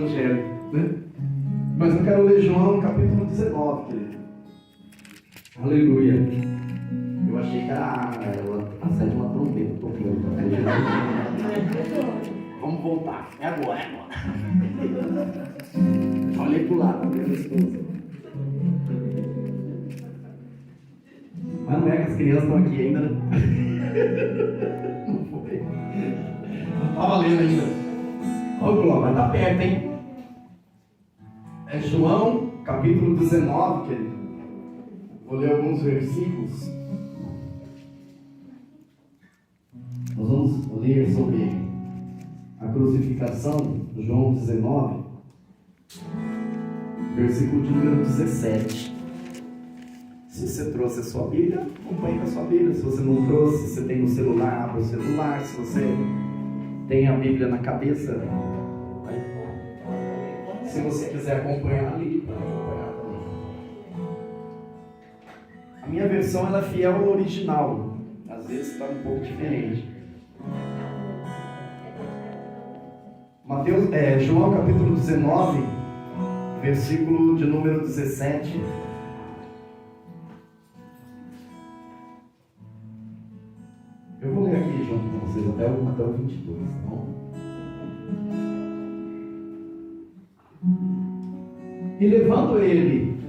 Evangelho, né? Mas eu quero ler João capítulo 19, querido. Aleluia. Eu achei que era a sétima trombeta tocando. Vamos voltar. É agora, é agora. Olhei pro lado, minha esposa. Mas não é que as crianças estão aqui ainda, né? Não foi. Não tá valendo ainda. Olha o Glória, mas tá perto, hein? É João capítulo 19, querido. Vou ler alguns versículos. Nós vamos ler sobre a crucificação, João 19, versículo de número 17. Se você trouxe a sua Bíblia, acompanhe com a sua Bíblia. Se você não trouxe, você tem no celular, abre o celular. Se você tem a Bíblia na cabeça, se você quiser acompanhar ali, pode acompanhar também. A minha versão ela é fiel ao original. Às vezes está um pouco diferente. João capítulo 19, versículo de número 17. Eu vou ler aqui junto com vocês até o 22, tá bom? E levando ele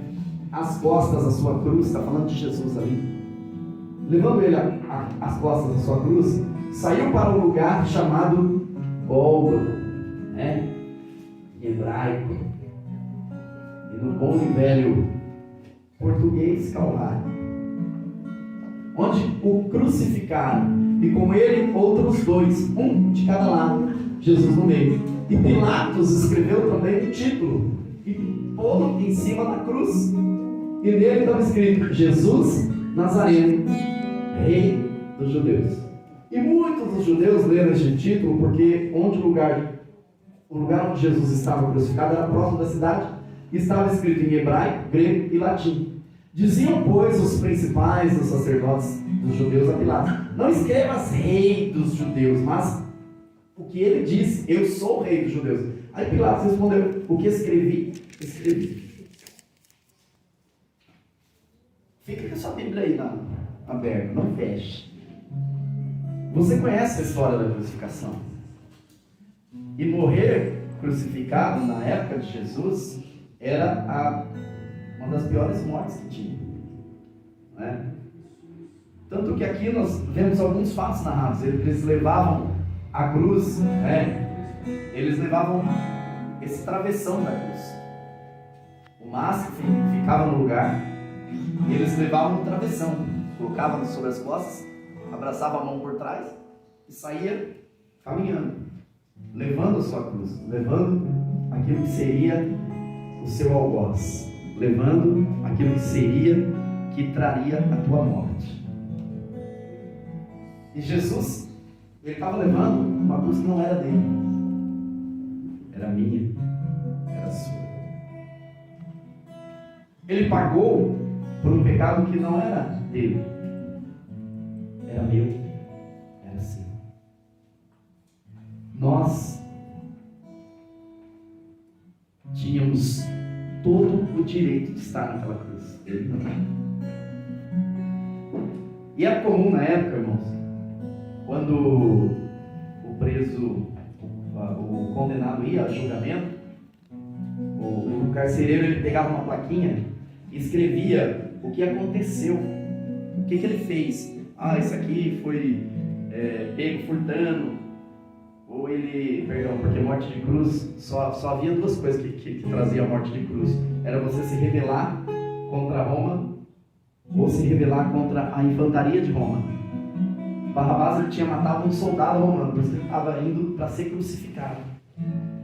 as costas da sua cruz, está falando de Jesus ali, levando ele as costas da sua cruz, saiu para um lugar chamado Gólgota, né? Em hebraico, e no bom e velho português, Calvário, onde o crucificaram, e com ele outros dois, um de cada lado, Jesus no meio. E Pilatos escreveu também o título e pô-lo em cima da cruz, e nele estava escrito: Jesus Nazareno, Rei dos Judeus. E muitos dos judeus leram este título porque o lugar onde Jesus estava crucificado era próximo da cidade, e estava escrito em hebraico, grego e latim. Diziam, pois, os principais dos sacerdotes dos judeus a Pilatos: não escrevas Rei dos Judeus, mas o que ele disse: eu sou o Rei dos Judeus. Aí Pilatos respondeu: o que escrevi, escrevi. Fica com a sua Bíblia aí aberta, não feche. Você conhece a história da crucificação? E morrer crucificado na época de Jesus era uma das piores mortes que tinha, né? Tanto que aqui nós vemos alguns fatos narrados. Eles levavam a cruz, né? Eles levavam esse travessão da cruz. O mastro ficava no lugar e eles levavam o travessão, colocavam sobre as costas, abraçavam a mão por trás e saía caminhando, levando a sua cruz, levando aquilo que seria o seu algoz, levando aquilo que traria a tua morte. E Jesus, ele estava levando uma cruz que não era dele, era minha, era sua. Ele pagou por um pecado que não era dele, era meu, era seu. Nós tínhamos todo o direito de estar naquela cruz, ele não. E era comum na época, irmãos, quando o preso, o condenado ia a julgamento, o carcereiro ele pegava uma plaquinha e escrevia o que aconteceu, o que ele fez. Isso aqui foi pego furtando, ou porque morte de cruz, só havia duas coisas que trazia a morte de cruz: era você se rebelar contra Roma, ou se rebelar contra a infantaria de Roma. Barrabás ele tinha matado um soldado romano, por isso ele estava indo para ser crucificado.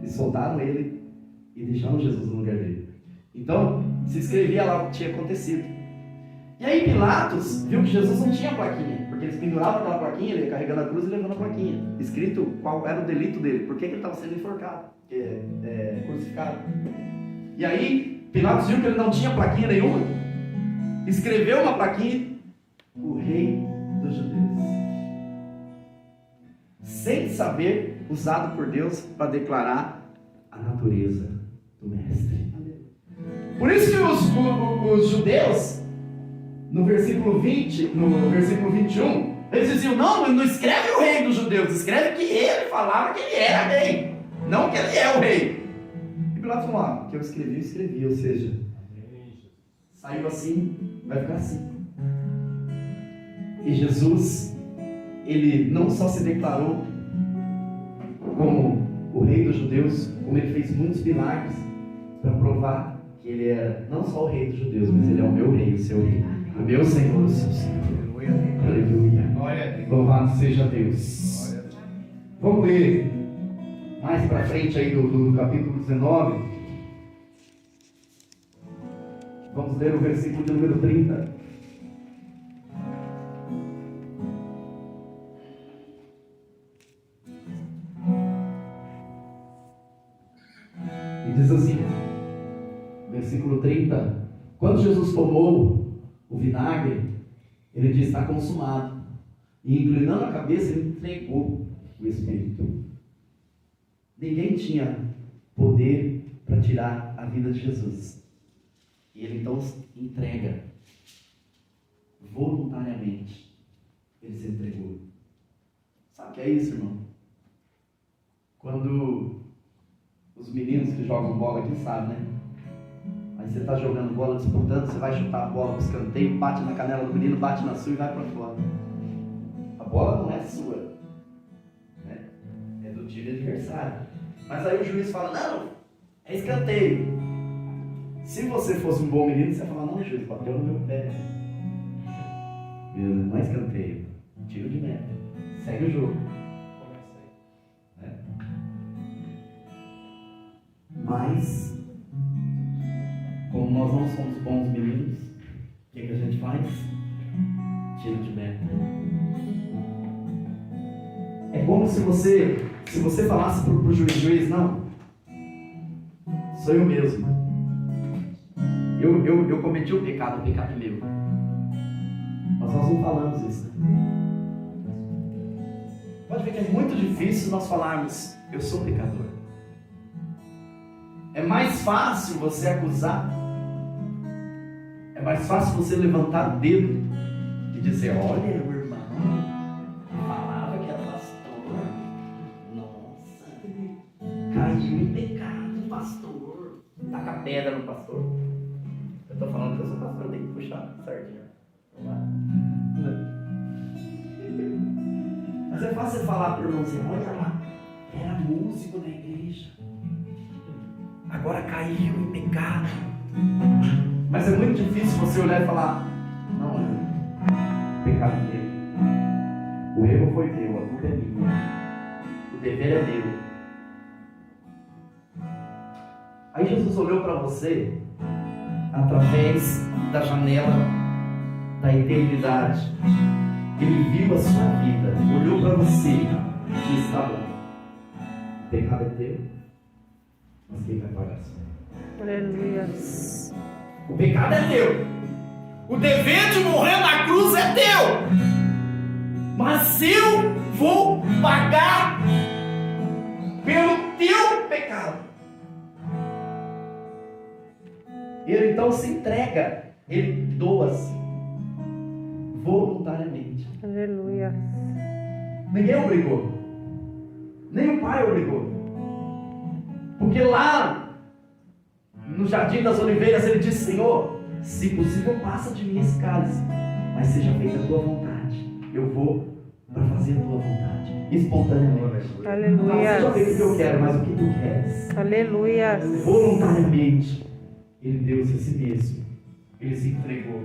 E soltaram ele e deixaram Jesus no lugar dele. Então, se escrevia lá o que tinha acontecido. E aí Pilatos viu que Jesus não tinha plaquinha, porque eles penduravam aquela plaquinha, ele ia carregando a cruz e levando a plaquinha, escrito qual era o delito dele, por que ele estava sendo enforcado, crucificado. E aí Pilatos viu que ele não tinha plaquinha nenhuma, escreveu uma plaquinha: o Rei dos Judeus. Sem saber, usado por Deus para declarar a natureza do Mestre. Por isso que os judeus, no versículo 20, no versículo 21, eles diziam, não escreve o rei dos judeus, escreve que ele falava que ele era rei, não que ele é o rei. E Pilatos falou, que eu escrevi, ou seja, saiu assim, vai ficar assim. E Jesus, ele não só se declarou como o rei dos judeus, como ele fez muitos milagres para provar que ele era não só o rei dos judeus, mas ele é o meu rei, o seu rei, o meu Senhor, o seu Senhor. Aleluia. Louvado seja Deus. Vamos ler mais para frente aí do capítulo 19. Vamos ler o versículo de número 30. E diz assim, versículo 30: quando Jesus tomou o vinagre, ele disse, está consumado. E inclinando a cabeça, ele entregou o Espírito. Ninguém tinha poder para tirar a vida de Jesus. E ele então entrega voluntariamente. Ele se entregou. Sabe o que é isso, irmão? Quando os meninos que jogam bola aqui sabem, né? Aí você está jogando bola, disputando, você vai chutar a bola para o escanteio, bate na canela do menino, bate na sua e vai para fora. A bola não é sua, né? É do time adversário. Mas aí o juiz fala, não, é escanteio. Se você fosse um bom menino, você ia falar, não, juiz, bateu no meu pé. Não é escanteio, tiro de meta. Segue o jogo. Mas, como nós não somos bons meninos, o que a gente faz? Tiro de meta. É como se você falasse para o juiz, não, sou eu mesmo. Eu cometi o pecado é meu. Mas nós não falamos isso, né? Pode ver que é muito difícil nós falarmos, eu sou pecador. É mais fácil você acusar. É mais fácil você levantar o dedo e dizer, olha, o irmão falava que era pastor. Nossa, caiu em pecado, pastor. Taca pedra no pastor. Eu estou falando que eu sou pastor, eu tenho que puxar sardinha. Vamos lá. Mas é fácil você falar para o irmão assim, olha lá, era músico na igreja. Agora caiu em pecado. Mas é muito difícil você olhar e falar, não, o pecado é meu. O erro foi meu, a culpa é minha. O dever é meu. Aí Jesus olhou para você através da janela da eternidade. Ele viu a sua vida, olhou para você e disse, tá bom, o pecado é teu, mas quem vai pagar isso? Aleluia. O pecado é teu. O dever de morrer na cruz é teu. Mas eu vou pagar pelo teu pecado. Ele então se entrega. Ele doa-se voluntariamente. Aleluia. Ninguém obrigou. Nem o Pai obrigou. Porque lá no Jardim das Oliveiras ele disse, Senhor, se possível passa de mim esse cálice, mas seja feita a tua vontade. Eu vou para fazer a tua vontade, espontaneamente. Aleluia. Não seja feito o que eu quero, mas o que tu queres. Aleluia. Voluntariamente ele deu-se a si mesmo. Ele se entregou.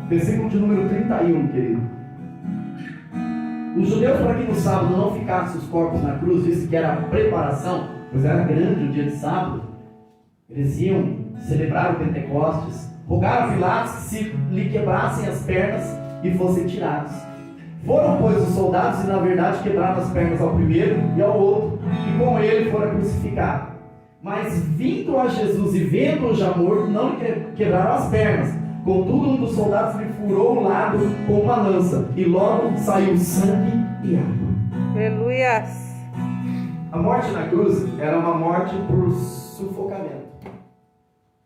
Versículo de número 31, querido. Os judeus, para que no sábado não ficassem os corpos na cruz, disse que era a preparação, pois era grande o dia de sábado. Eles iam celebrar o Pentecostes. Rogaram a Pilatos que se lhe quebrassem as pernas e fossem tirados. Foram, pois, os soldados e, na verdade, quebraram as pernas ao primeiro e ao outro, e com ele foram crucificados. Mas, vindo a Jesus e vendo-o já morto, não lhe quebraram as pernas. Contudo, um dos soldados lhe furou o lado com uma lança, e logo saiu sangue e água. Aleluia. A morte na cruz era uma morte por sufocamento.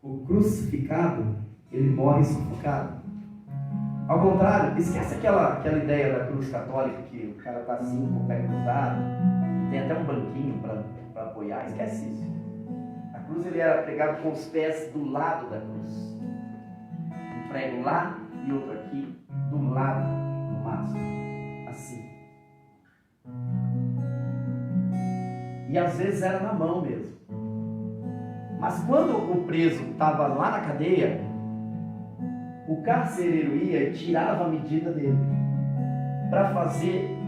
O crucificado, ele morre sufocado. Ao contrário, esquece aquela ideia da cruz católica, que o cara está assim, com o pé cruzado, tem até um banquinho para apoiar. Esquece isso. A cruz, ele era pregado com os pés do lado da cruz. Um prego lá e outro aqui, do lado do mastro. Assim. E às vezes era na mão mesmo. Mas quando o preso estava lá na cadeia, o carcereiro ia e tirava a medida dele para fazer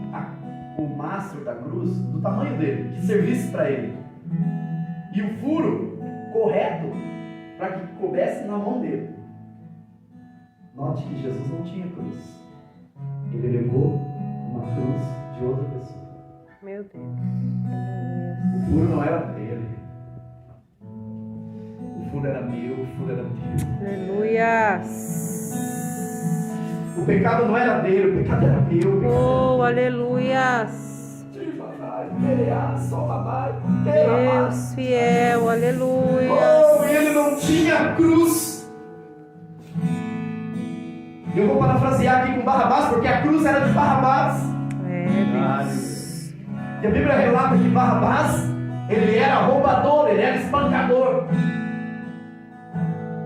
o mastro da cruz do tamanho dele, que servisse para ele. E o furo correto para que coubesse na mão dele. Note que Jesus não tinha cruz. Ele levou uma cruz de outra pessoa. Meu Deus. O furo não era dele. O furo era meu, o furo era dele. Aleluias. O pecado não era dele, o pecado era meu. Oh, aleluias. Deus fiel, aleluia. Oh, ele não tinha cruz. Eu vou parafrasear aqui com Barrabás, porque a cruz era de Barrabás. Deus. E a Bíblia relata que Barrabás, ele era roubador, ele era espancador.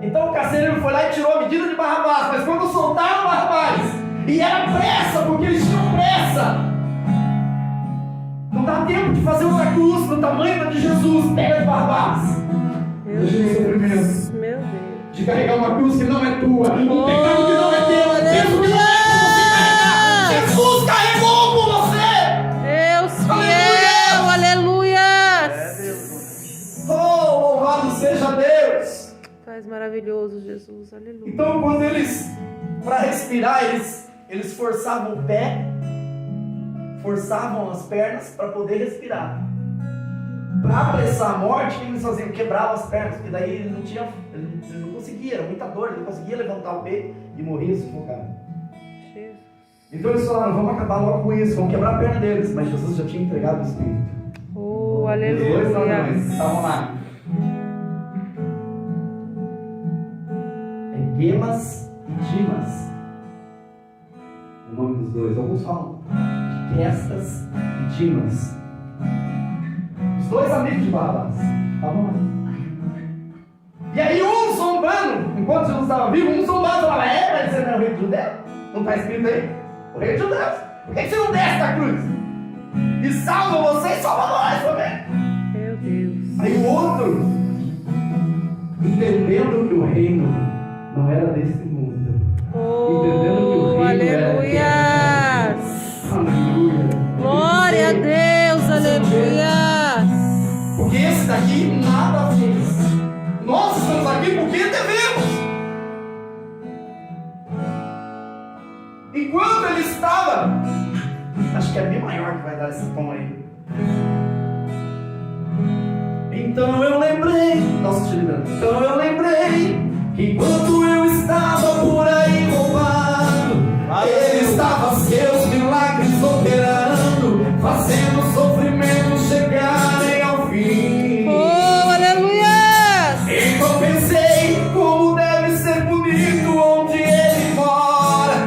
Então o carcereiro foi lá e tirou a medida de Barrabás. Mas quando soltaram Barrabás, e era pressa, porque eles tinham pressa, não dá tempo de fazer outra cruz no tamanho da de Jesus. Pega de Barrabás. Meu Deus. Meu Deus. De carregar uma cruz que não é tua, um pecado que não é teu, aleluia. que não é você. Jesus carregou por você. Deus fiel, aleluia. Oh, louvado seja Deus. Faz maravilhoso, Jesus, aleluia. Então, quando eles, para respirar, eles forçavam o pé, forçavam as pernas para poder respirar. Para apressar a morte, o que eles faziam? Quebravam as pernas, porque daí ele não conseguia, era muita dor, ele não conseguia levantar o peito e morria sufocado. Então eles falaram, vamos acabar logo com isso, vamos quebrar a perna deles. Mas Jesus já tinha entregado o Espírito. Oh, Os aleluia. dois ladrões estavam lá. Gemas e Dimas, o nome dos dois. Alguns falam de Gestas e Dimas. Os dois amigos de Barrabás estavam lá. E aí um zombando, enquanto Jesus estava vivo, um zombando falava, mas você não é o rei de Judeu? Não está escrito aí? O rei de Judeu. Por que você não desce da cruz? E salva você e salva nós também. Meu Deus. Aí o outro, entendendo que o reino não era desse mundo. Entendendo que o reino aleluia. Aleluia. Glória a Deus, aleluia. Porque esse daqui nada fez. Nós estamos aqui porque devemos. Enquanto ele estava, acho que é bem maior que vai dar esse tom aí. Então eu lembrei, nossa, então eu lembrei que enquanto eu estava por aí roubando, ele estava seus milagres operando, fazendo o sofrimento chegarem ao fim. Oh, aleluia! Então pensei como deve ser bonito onde ele mora,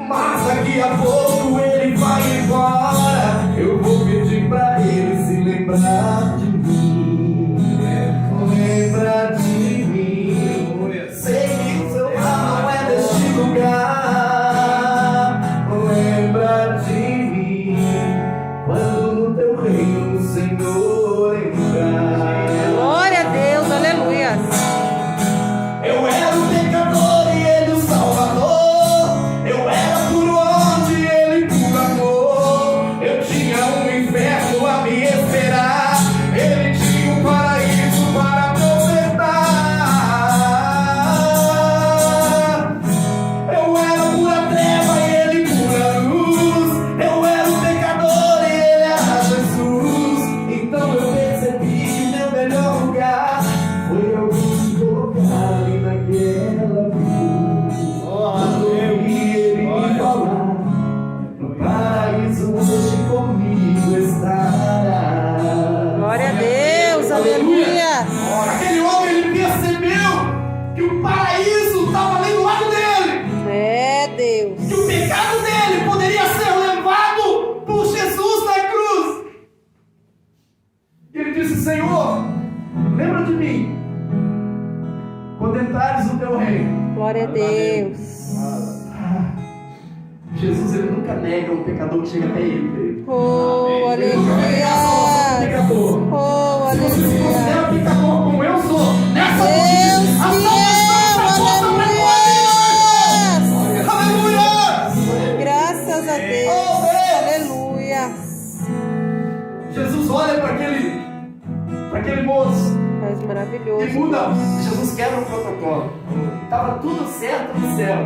mas daqui a pouco ele vai embora. Eu vou pedir pra ele se lembrar de mim, lembrar de mim. Sei que seu lar não é deste lugar. lembra de mim quando entrares no teu reino. Glória a Deus. Jesus, ele nunca nega um pecador que chega até ele, querido. Oh, Ele nunca vai negar a salvação do pecador. Oh, Se você se considera aleluia. pecador como eu sou, nessa Deus noite, a salvação está posta para aleluia! Graças a Deus. Aleluia. Jesus olha para aquele moço És maravilhoso. e muda. Jesus quebra o protocolo. Estava tudo certo no céu.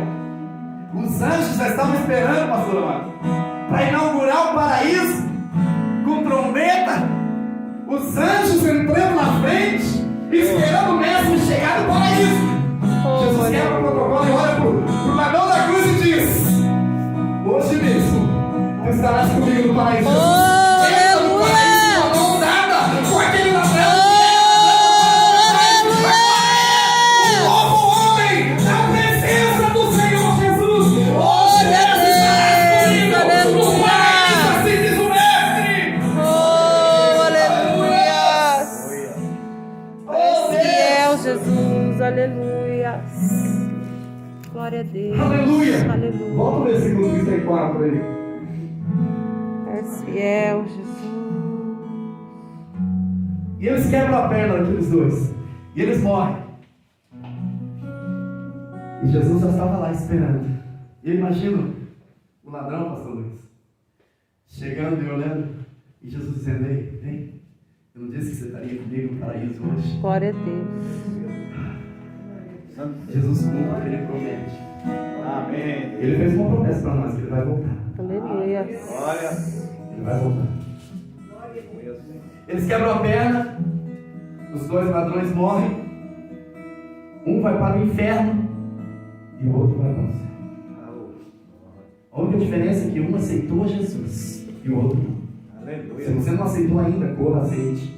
Os anjos já estavam esperando, pastor Amado, para inaugurar o paraíso com trombeta. Os anjos entrando na frente, esperando o mestre chegar no paraíso. Jesus quebra o protocolo e olha para o ladrão da cruz e diz: hoje mesmo tu estarás comigo no paraíso. Oh, Entra no paraíso com a mão dada com aquele ladrão. Um novo homem na presença do Senhor Jesus. Hoje mesmo estarás comigo no paraíso, assim diz o mestre. Oh, aleluia. Oh, Fiel Jesus, aleluia. Glória a Deus. Aleluia. Aleluia. Volta o versículo 34 aí. És fiel, Jesus. E eles quebram a perna daqueles dois. E eles morrem. E Jesus já estava lá esperando. E eu imagino o ladrão, pastor Luiz, chegando e olhando. E Jesus dizendo: ei, vem. Eu não disse que você estaria comigo no paraíso hoje. Glória a Deus. Jesus cumpre o que ele promete. Amém. Ele fez uma promessa para nós, que ele vai voltar. Aleluia. Glória. Ele vai voltar. Eles quebram a perna. Os dois ladrões morrem. Um vai para o inferno e o outro vai para o céu. A única diferença é que um aceitou Jesus e o outro não. Aleluia. Se você não aceitou ainda, corra, aceite.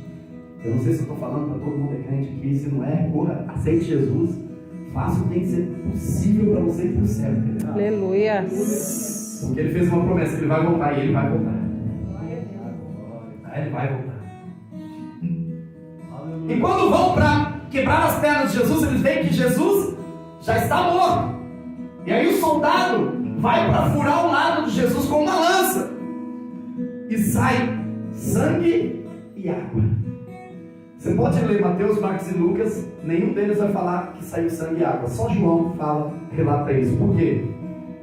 Eu não sei se eu estou falando para todo mundo que é crente aqui. Se não é, corra, aceite Jesus. Faça o que tem que ser possível para você ir para o céu. Entendeu? Aleluia. Porque ele fez uma promessa que ele vai voltar e ele vai voltar. Ele vai voltar. E quando vão para quebrar as pernas de Jesus, eles veem que Jesus já está morto. E aí o soldado vai para furar o lado de Jesus com uma lança. E sai sangue e água. Você pode ler Mateus, Marcos e Lucas, nenhum deles vai falar que saiu sangue e água. Só João relata isso. Por quê?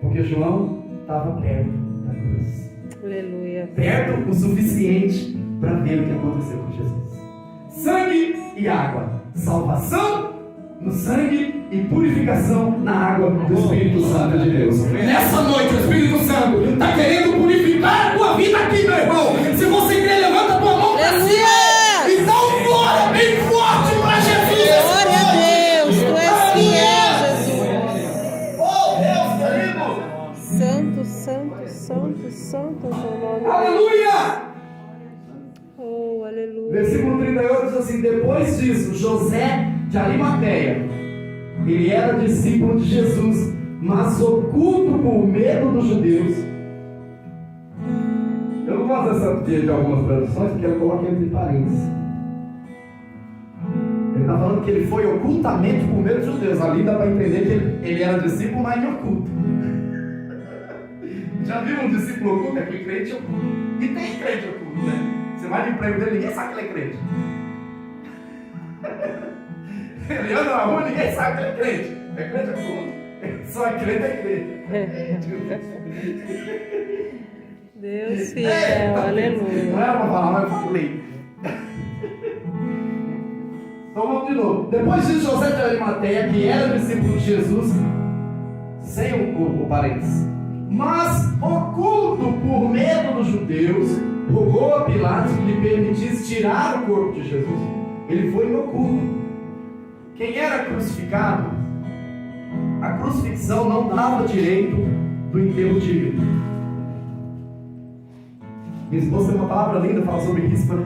Porque João estava perto da cruz. Aleluia. Perto o suficiente para ver o que aconteceu com Jesus. Sangue e água. Salvação no sangue e purificação na água do Espírito Santo de Deus. Nessa noite o Espírito Santo está querendo purificar a tua vida aqui, meu irmão. Se você quer, levanta a tua mão para cima e dá um glória bem forte para Jesus. Glória a Deus. Tu és fiel, Jesus. Oh, Deus querido. Santo, santo, santo, santo é o teu nome. Aleluia. Oh, aleluia. Versículo 38 diz assim: depois disso, José de Arimateia, ele era discípulo de Jesus, mas oculto por medo dos judeus. Eu não gosto dessa de algumas traduções, porque ela coloca entre parênteses. Ele está falando que ele foi ocultamente por medo dos judeus. Ali dá para entender que ele era discípulo, mas em oculto. Já viu um discípulo oculto? É aquele crente oculto. E tem crente oculto, né? Você vai no emprego dele, ninguém sabe que ele é crente. Ele anda na rua, ninguém sabe que ele é crente. É crente oculto. Só é crente é crente. Deus fiel, aleluia. Não era para falar, mas eu falei. Então vamos de novo. Depois de José de Arimateia, que era discípulo de Jesus, sem o parênteses, mas oculto por medo dos judeus, rogou a Pilatos que lhe permitisse tirar o corpo de Jesus. Ele foi oculto. Quem era crucificado, a crucifixão não dava direito do enterro digno. Minha esposa tem uma palavra linda, fala sobre Rispa, né?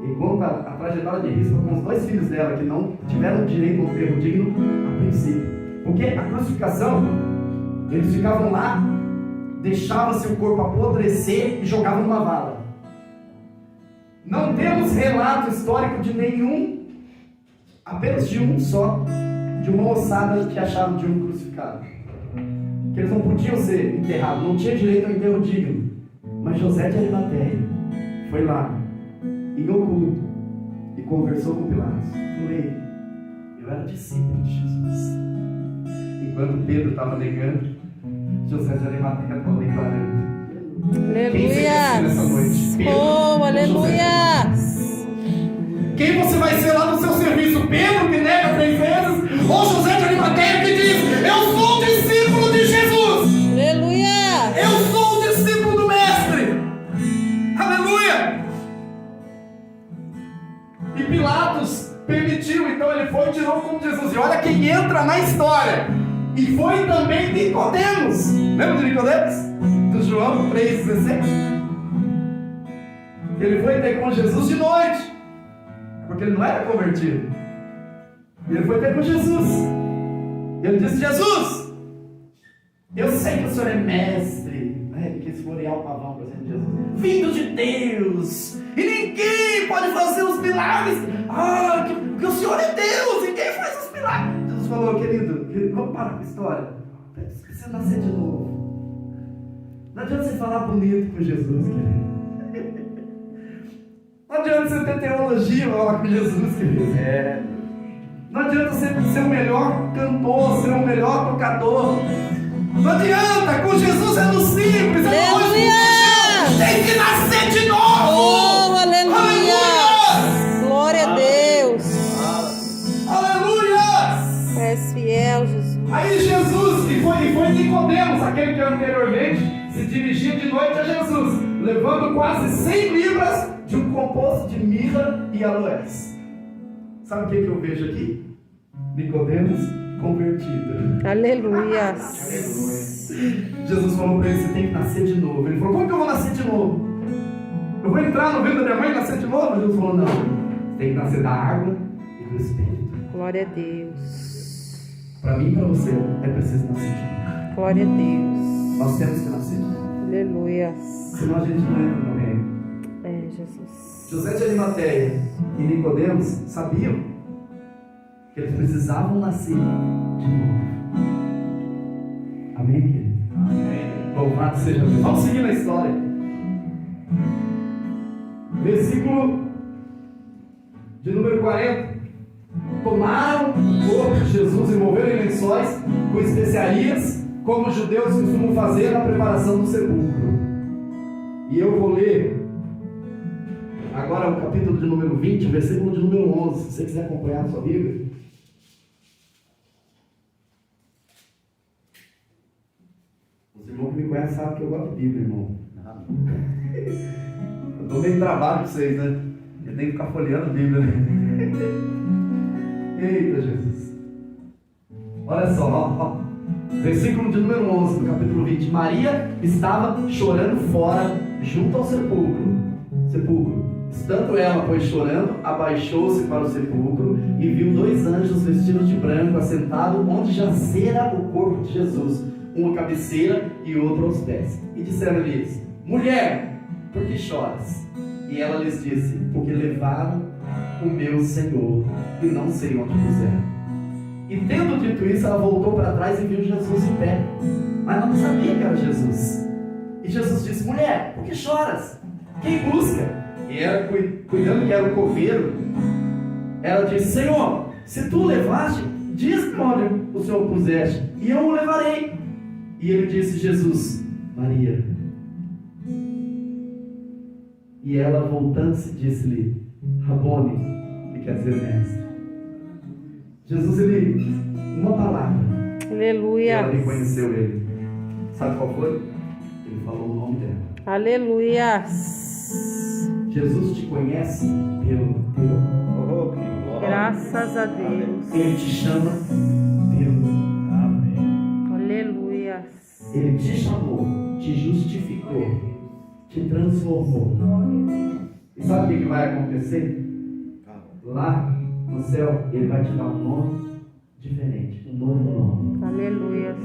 E conta a trajetória de Rispa com os dois filhos dela que não tiveram direito a um enterro digno a princípio. Porque a crucificação, eles ficavam lá, deixava-se o corpo apodrecer e jogavam numa vala. Não temos relato histórico de nenhum, apenas de um só, de uma ossada que acharam de um crucificado. Que eles não podiam ser enterrados, não tinha direito ao enterro digno. Mas José de Arimateia foi lá, em oculto, e conversou com Pilatos. Falei, eu era discípulo de Jesus. Enquanto Pedro estava negando, José de Arimateia estava declarando. Aleluia! Nessa noite? Pedro, Oh, aleluia! Quem você vai ser lá no seu serviço? Pedro que nega 3 vezes? Ou José de Arimateia que diz, eu sou discípulo de Jesus? Aleluia! Eu sou o discípulo do Mestre! Aleluia! E Pilatos permitiu, então ele foi e tirou como Jesus. E olha quem entra na história. E foi também Nicodemos. Lembra de Nicodemos? Do João 3,17. Ele foi ter com Jesus de noite, porque ele não era convertido. Ele foi ter com Jesus. Ele disse, Jesus, eu sei que o Senhor é mestre. Ele quis florear o pavão para ser Jesus. Vindo de Deus. E ninguém pode fazer os milagres. Que o Senhor é Deus. E quem faz os milagres? Jesus falou, querido, vamos parar com a história. Você precisa nascer de novo. Não adianta você falar bonito com Jesus, querido. Não adianta você ter teologia para falar com Jesus, querido. Não adianta você ser o melhor cantor, ser o melhor tocador. Não adianta, com Jesus é no simples, é no hoje. Tem que nascer de novo. Oh, aleluia! Aleluia! Glória a Deus! Aleluia! És fiel, Jesus. Aí Jesus, e foi Nicodemos, aquele que anteriormente se dirigia de noite a Jesus, levando quase 100 libras de um composto de mirra e aloés. Sabe o que eu vejo aqui? Nicodemos convertido. Aleluia! Jesus falou para ele, você tem que nascer de novo. Ele falou, como que eu vou nascer de novo? Eu vou entrar no ventre da minha mãe e nascer de novo? Jesus falou, não, você tem que nascer da água e do Espírito. Glória a Deus. Para mim e para você é preciso nascer de novo. Glória a Deus. Nós temos que nascer de novo. Aleluia. Senão a gente não entra no reino. É, Jesus. José de Arimateia e Nicodemos sabiam que eles precisavam nascer de novo. Amém, querido? Amém. Louvado seja Deus. Vamos seguir na história. Versículo de número 40. Tomaram o corpo de Jesus e envolveram em lençóis com especiarias, como os judeus costumam fazer na preparação do sepulcro. E eu vou ler agora o capítulo de número 20, o versículo de número 11. Se você quiser acompanhar a sua Bíblia. Os irmãos que me conhecem sabem que eu gosto de Bíblia, irmão. Eu dou meio trabalho para vocês, né? Eu tenho que ficar folheando a Bíblia, né? Eita, Jesus. Olha só, ó. Versículo de número 11 do capítulo 20. Maria estava chorando fora, junto ao sepulcro. Estando ela, pois, chorando, abaixou-se para o sepulcro e viu 2 anjos vestidos de branco assentados onde jazera o corpo de Jesus, uma à cabeceira e outro aos pés. E disseram-lhes: mulher, por que choras? E ela lhes disse: porque levaram o meu Senhor e não sei onde puseram. E tendo dito isso, ela voltou para trás e viu Jesus em pé, mas ela não sabia que era Jesus. E Jesus disse: mulher, por que choras? Quem busca? E ela, cuidando que era o coveiro, ela disse: Senhor, se tu o levaste, diz-me onde o Senhor puseste, e eu o levarei. E ele disse: Jesus, Maria. E ela, voltando-se, disse-lhe: Rabone, que quer dizer mestre. Jesus, ele, uma palavra, Aleluia. ela reconheceu ele. Sabe qual foi? Ele falou o nome dela. Aleluia. Jesus te conhece pelo teu nome. Graças a Deus. Ele te chama pelo nome. Aleluia. Ele te chamou, te justificou, te transformou. E sabe o que vai acontecer? Lá no céu, ele vai te dar um nome diferente, um novo nome. Aleluia.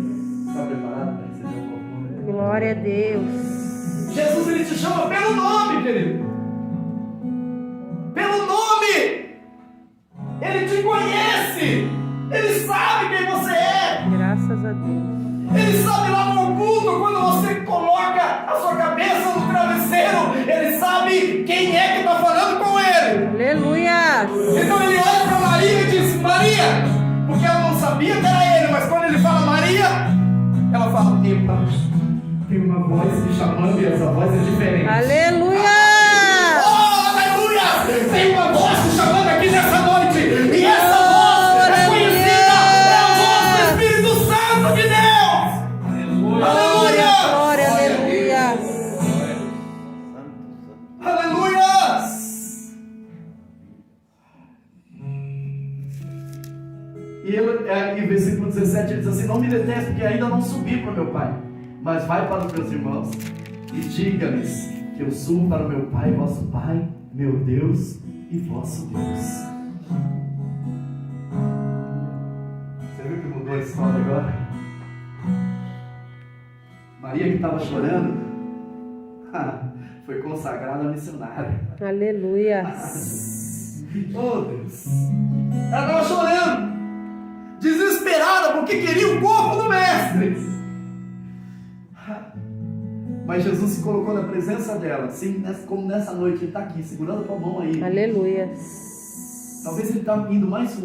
Está preparado para receber um novo nome? Glória a Deus. Jesus, ele te chama pelo nome, querido. Ele te conhece. Ele sabe quem você é. Graças a Deus. Ele sabe lá no oculto, quando você coloca a sua cabeça no travesseiro, Ele sabe quem é que está falando com Ele. Aleluia. Então Ele olha para Maria e diz: Maria, porque ela não sabia que era Ele, mas quando Ele fala Maria, ela fala: epa, tem uma voz me chamando e essa voz é diferente. Aleluia. Oh, aleluia! Tem uma voz te chamando aqui nessa noite, e essa voz é conhecida, é a voz do Espírito Santo de Deus. Aleluia! Glória, aleluia. Aleluia! E versículo 17 ele diz assim: não me deteste, porque ainda não subi para o meu Pai, mas vai para os meus irmãos e diga-lhes que eu subo para o meu Pai, vosso Pai, meu Deus e vosso Deus. Você viu que mudou a história agora? Maria, que estava chorando, foi consagrada missionária. Aleluia. Oh Deus! Ela estava chorando, desesperada, porque queria o corpo do Mestre. Mas Jesus se colocou na presença dela, assim como nessa noite. Ele está aqui, segurando a tua mão aí. Aleluia. Talvez Ele está indo mais